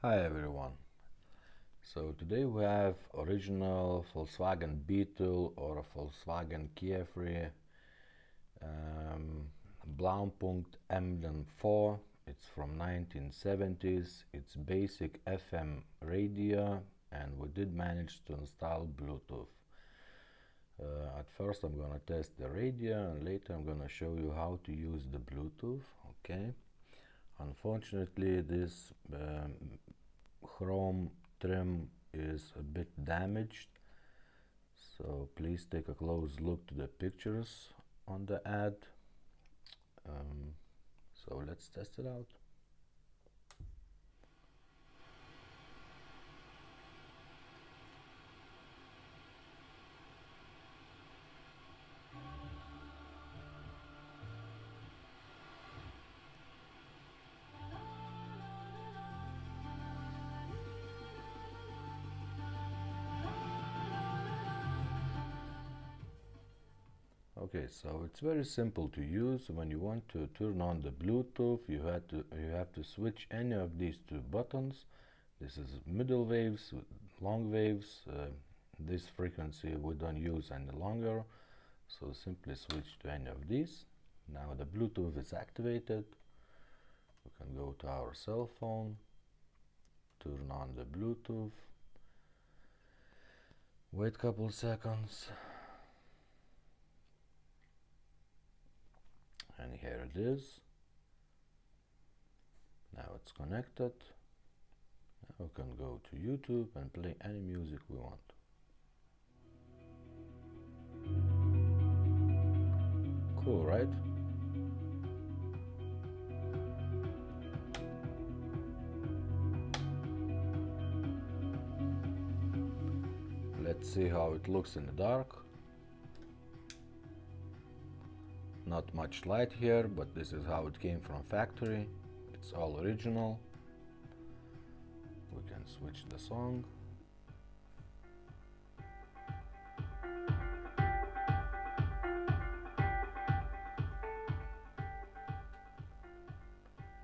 Hi everyone. So today we have original Volkswagen Beetle or a Volkswagen Käfer Blaupunkt Emden 4. It's from 1970s. It's basic FM radio and we did manage to install Bluetooth. At first I'm gonna test the radio and later I'm gonna show you how to use the Bluetooth. Okay. Unfortunately this chrome trim is a bit damaged, so please take a close look to the pictures on the ad. So let's test it out. Okay, so it's very simple to use. When you want to turn on the Bluetooth, you have to switch any of these two buttons. This is middle waves, long waves. This frequency we don't use any longer, so simply switch to any of these. Now the Bluetooth is activated. We can go to our cell phone, turn on the Bluetooth, wait a couple seconds. And here it is. Now it's connected. Now we can go to YouTube and play any music we want. Cool, right? Let's see how it looks in the dark. Not much light here, but this is how it came from factory. It's all original. We can switch the song.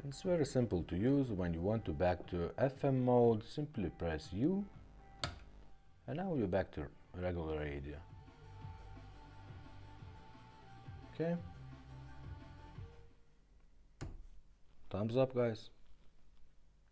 It's very simple to use. When you want to back to FM mode, simply press U, and now you're back to regular radio. Okay. Thumbs up, guys.